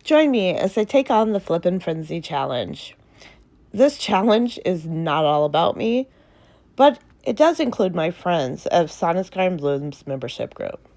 Join me as I take on the Flippin' Frenzy Challenge. This challenge is not all about me, but it does include my friends of Sonic Sky and Bloom's membership group.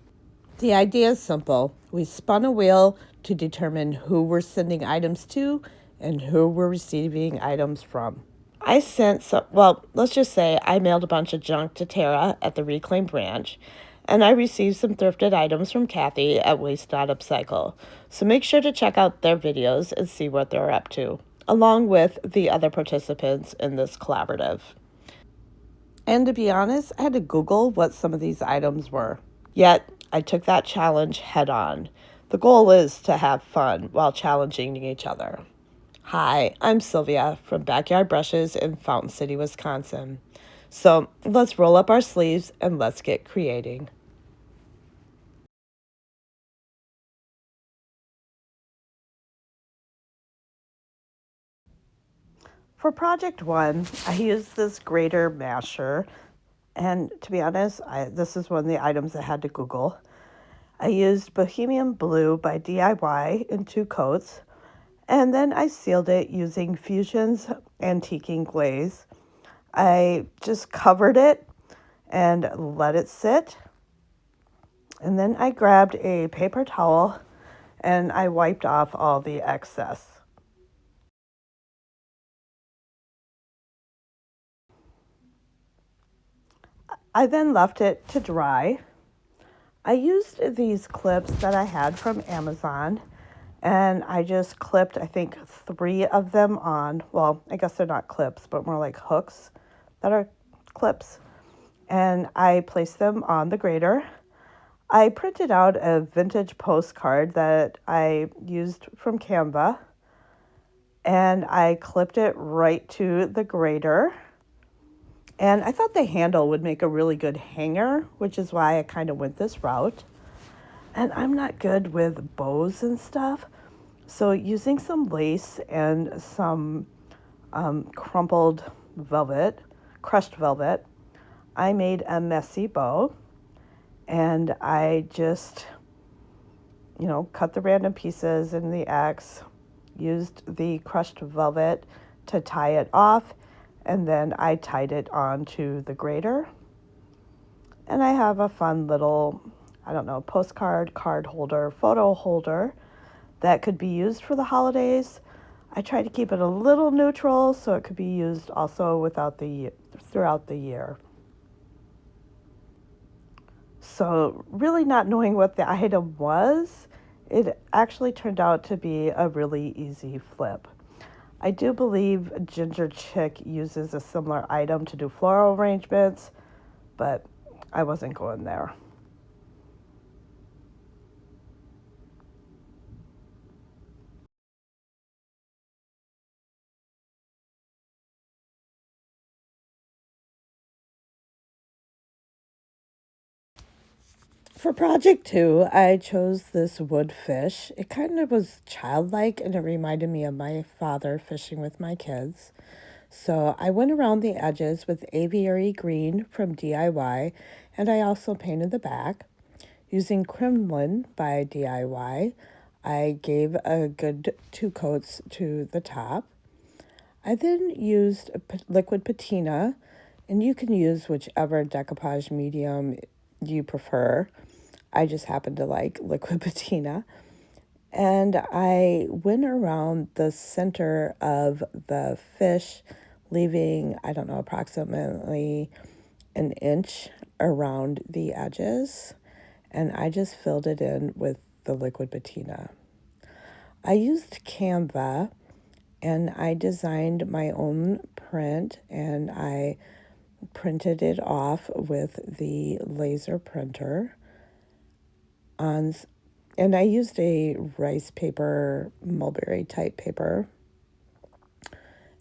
The idea is simple. We spun a wheel to determine who we're sending items to and who we're receiving items from. Let's just say I mailed a bunch of junk to Tara at the Reclaim branch, and I received some thrifted items from Kathy at Waste Not Upcycle. So make sure to check out their videos and see what they're up to, along with the other participants in this collaborative. And to be honest, I had to Google what some of these items were. Yet, I took that challenge head on. The goal is to have fun while challenging each other. Hi, I'm Sylvia from Backyard Brushes in Fountain City, Wisconsin. So let's roll up our sleeves and let's get creating. For project one, I used this grater masher, and to be honest, this is one of the items I had to Google. I used Bohemian Blue by DIY in 2 coats, and then I sealed it using Fusion's antiquing glaze. I just covered it and let it sit. And then I grabbed a paper towel and I wiped off all the excess. I then left it to dry. I used these clips that I had from Amazon and I just clipped, I think, 3 of them on. Well, I guess they're not clips, but more like hooks that are clips. And I placed them on the grater. I printed out a vintage postcard that I used from Canva and I clipped it right to the grater. And I thought the handle would make a really good hanger, which is why I kind of went this route. And I'm not good with bows and stuff, so using some lace and some crumpled velvet, crushed velvet, I made a messy bow. And I just, cut the random pieces in the X, used the crushed velvet to tie it off, and then I tied it onto the grater. And I have a fun little, postcard, card holder, photo holder that could be used for the holidays. I try to keep it a little neutral so it could be used also throughout the year. So really not knowing what the item was, it actually turned out to be a really easy flip. I do believe Ginger Chick uses a similar item to do floral arrangements, but I wasn't going there. For project 2, I chose this wood fish. It kind of was childlike and it reminded me of my father fishing with my kids. So I went around the edges with aviary green from DIY, and I also painted the back. Using Kremlin by DIY, I gave a good 2 coats to the top. I then used liquid patina, and you can use whichever decoupage medium you prefer. I just happen to like liquid patina. And I went around the center of the fish, leaving, approximately an inch around the edges. And I just filled it in with the liquid patina. I used Canva and I designed my own print and I printed it off with the laser printer and I used a rice paper, mulberry type paper.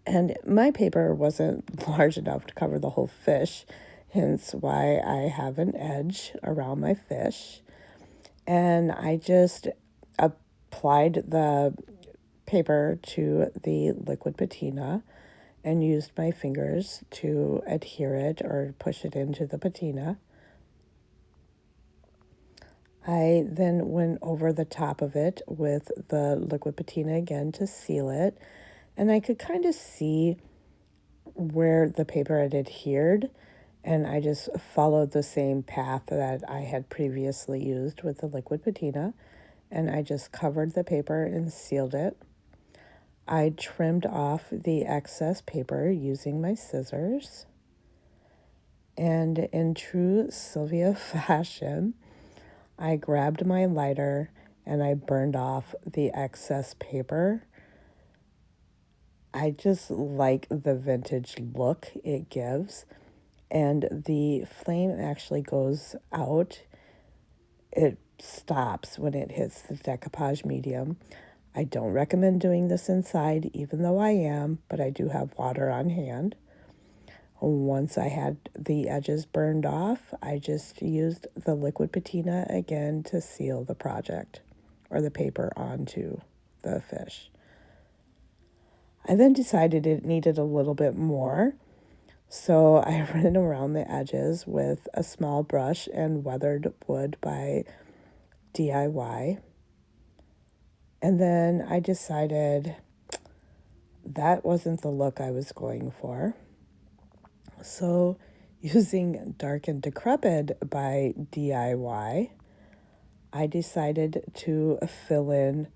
And my paper wasn't large enough to cover the whole fish, hence why I have an edge around my fish. And I just applied the paper to the liquid patina and used my fingers to adhere it or push it into the patina. I then went over the top of it with the liquid patina again to seal it, and I could kind of see where the paper had adhered, and I just followed the same path that I had previously used with the liquid patina, and I just covered the paper and sealed it. I trimmed off the excess paper using my scissors, and in true Sylvia fashion, I grabbed my lighter and I burned off the excess paper. I just like the vintage look it gives, and the flame actually goes out. It stops when it hits the decoupage medium. I don't recommend doing this inside, even though I am, but I do have water on hand. Once I had the edges burned off, I just used the liquid patina again to seal the project or the paper onto the fish. I then decided it needed a little bit more, so I ran around the edges with a small brush and weathered wood by DIY. And then I decided that wasn't the look I was going for. So, using Dark and Decrepit by DIY, I decided to fill in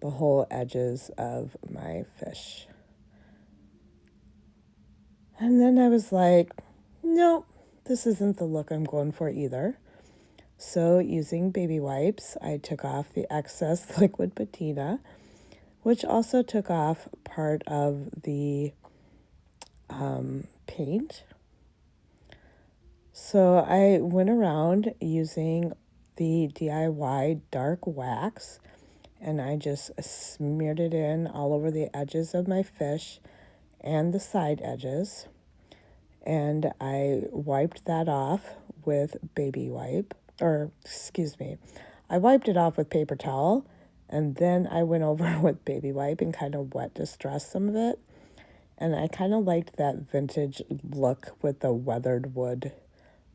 the whole edges of my fish. And then I was like, nope, this isn't the look I'm going for either. So, using baby wipes, I took off the excess liquid patina, which also took off part of the paint. So I went around using the DIY dark wax, and I just smeared it in all over the edges of my fish and the side edges. And I wiped that off with I wiped it off with paper towel, and then I went over with baby wipe and kind of wet distressed some of it. And I kind of liked that vintage look with the weathered wood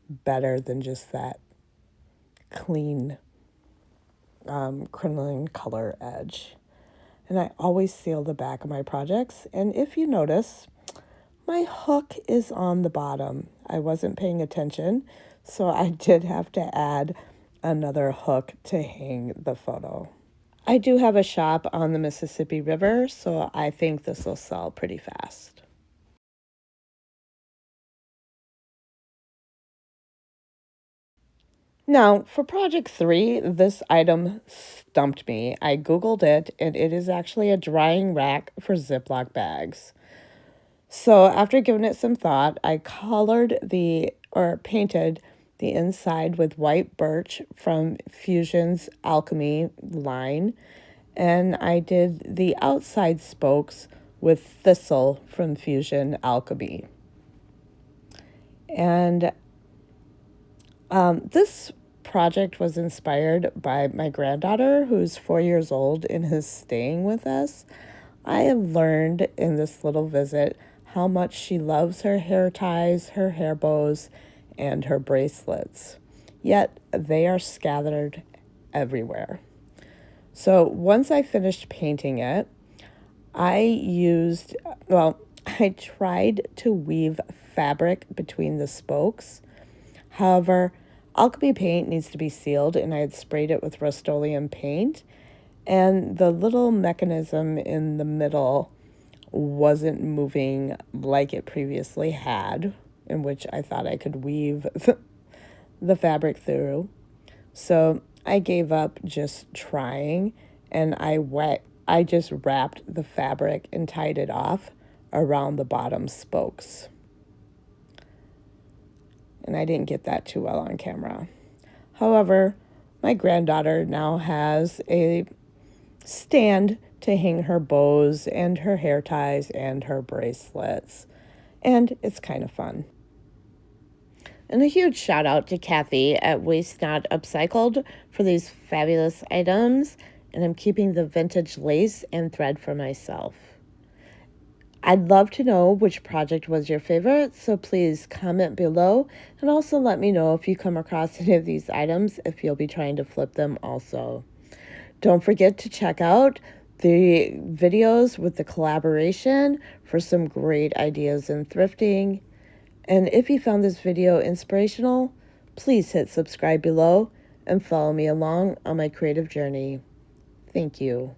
better than just that clean crinoline color edge. And I always seal the back of my projects. And if you notice, my hook is on the bottom. I wasn't paying attention, so I did have to add another hook to hang the photo. I do have a shop on the Mississippi River, so I think this will sell pretty fast. Now, for project 3, this item stumped me. I Googled it, and it is actually a drying rack for Ziploc bags. So after giving it some thought, I painted the inside with white birch from Fusion's Alchemy line, and I did the outside spokes with thistle from Fusion Alchemy. And this project was inspired by my granddaughter, who's 4 years old and is staying with us. I have learned in this little visit how much she loves her hair ties, her hair bows, and her bracelets. Yet they are scattered everywhere. So once I finished painting it, I tried to weave fabric between the spokes. However, alchemy paint needs to be sealed, and I had sprayed it with Rust-Oleum paint, and the little mechanism in the middle wasn't moving like it previously had, in which I thought I could weave the fabric through. So I gave up just trying, and I just wrapped the fabric and tied it off around the bottom spokes. And I didn't get that too well on camera. However, my granddaughter now has a stand to hang her bows and her hair ties and her bracelets, and it's kind of fun. And a huge shout out to Kathy at Waste Not Upcycled for these fabulous items, and I'm keeping the vintage lace and thread for myself. I'd love to know which project was your favorite, so please comment below and also let me know if you come across any of these items, if you'll be trying to flip them also. Don't forget to check out the videos with the collaboration for some great ideas in thrifting. And if you found this video inspirational, please hit subscribe below and follow me along on my creative journey. Thank you.